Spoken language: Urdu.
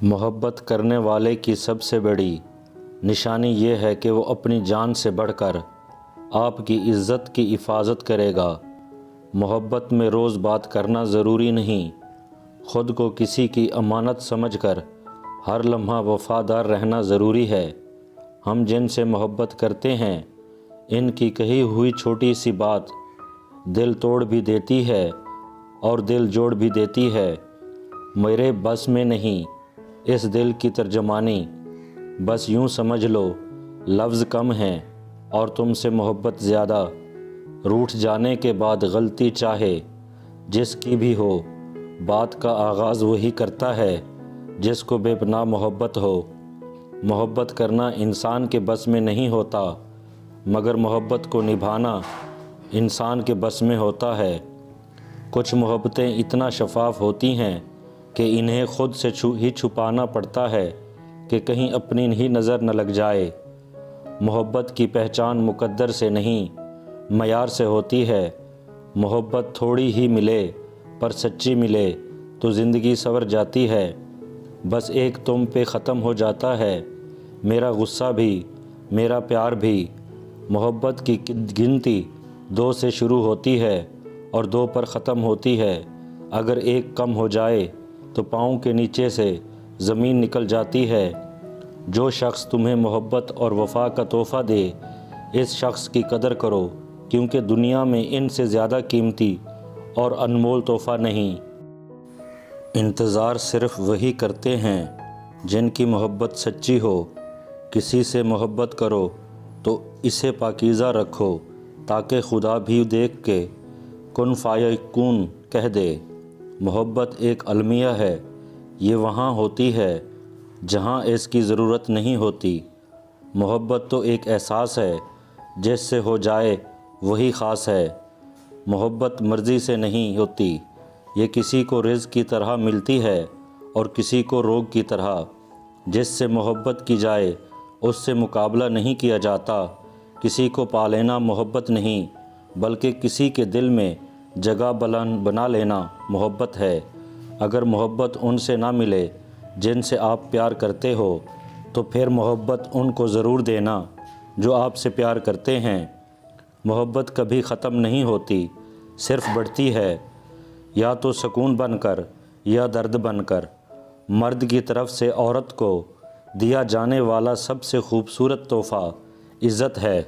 محبت کرنے والے کی سب سے بڑی نشانی یہ ہے کہ وہ اپنی جان سے بڑھ کر آپ کی عزت کی حفاظت کرے گا۔ محبت میں روز بات کرنا ضروری نہیں، خود کو کسی کی امانت سمجھ کر ہر لمحہ وفادار رہنا ضروری ہے۔ ہم جن سے محبت کرتے ہیں ان کی کہی ہوئی چھوٹی سی بات دل توڑ بھی دیتی ہے اور دل جوڑ بھی دیتی ہے۔ میرے بس میں نہیں اس دل کی ترجمانی، بس یوں سمجھ لو لفظ کم ہیں اور تم سے محبت زیادہ۔ روٹھ جانے کے بعد غلطی چاہے جس کی بھی ہو، بات کا آغاز وہی کرتا ہے جس کو بے پناہ محبت ہو۔ محبت کرنا انسان کے بس میں نہیں ہوتا، مگر محبت کو نبھانا انسان کے بس میں ہوتا ہے۔ کچھ محبتیں اتنا شفاف ہوتی ہیں کہ انہیں خود سے ہی چھپانا پڑتا ہے کہ کہیں اپنی ہی نظر نہ لگ جائے۔ محبت کی پہچان مقدر سے نہیں معیار سے ہوتی ہے۔ محبت تھوڑی ہی ملے پر سچی ملے تو زندگی سنور جاتی ہے۔ بس ایک تم پہ ختم ہو جاتا ہے میرا غصہ بھی، میرا پیار بھی۔ محبت کی گنتی 2 سے شروع ہوتی ہے اور 2 پر ختم ہوتی ہے۔ اگر ایک کم ہو جائے تو پاؤں کے نیچے سے زمین نکل جاتی ہے۔ جو شخص تمہیں محبت اور وفا کا تحفہ دے، اس شخص کی قدر کرو، کیونکہ دنیا میں ان سے زیادہ قیمتی اور انمول تحفہ نہیں۔ انتظار صرف وہی کرتے ہیں جن کی محبت سچی ہو۔ کسی سے محبت کرو تو اسے پاکیزہ رکھو تاکہ خدا بھی دیکھ کے کن فیکون کہہ دے۔ محبت ایک المیہ ہے، یہ وہاں ہوتی ہے جہاں اس کی ضرورت نہیں ہوتی۔ محبت تو ایک احساس ہے، جس سے ہو جائے وہی خاص ہے۔ محبت مرضی سے نہیں ہوتی، یہ کسی کو رزق کی طرح ملتی ہے اور کسی کو روگ کی طرح۔ جس سے محبت کی جائے اس سے مقابلہ نہیں کیا جاتا۔ کسی کو پا لینا محبت نہیں، بلکہ کسی کے دل میں جگہ بنا لینا محبت ہے۔ اگر محبت ان سے نہ ملے جن سے آپ پیار کرتے ہو تو پھر محبت ان کو ضرور دینا جو آپ سے پیار کرتے ہیں۔ محبت کبھی ختم نہیں ہوتی، صرف بڑھتی ہے، یا تو سکون بن کر یا درد بن کر۔ مرد کی طرف سے عورت کو دیا جانے والا سب سے خوبصورت تحفہ عزت ہے۔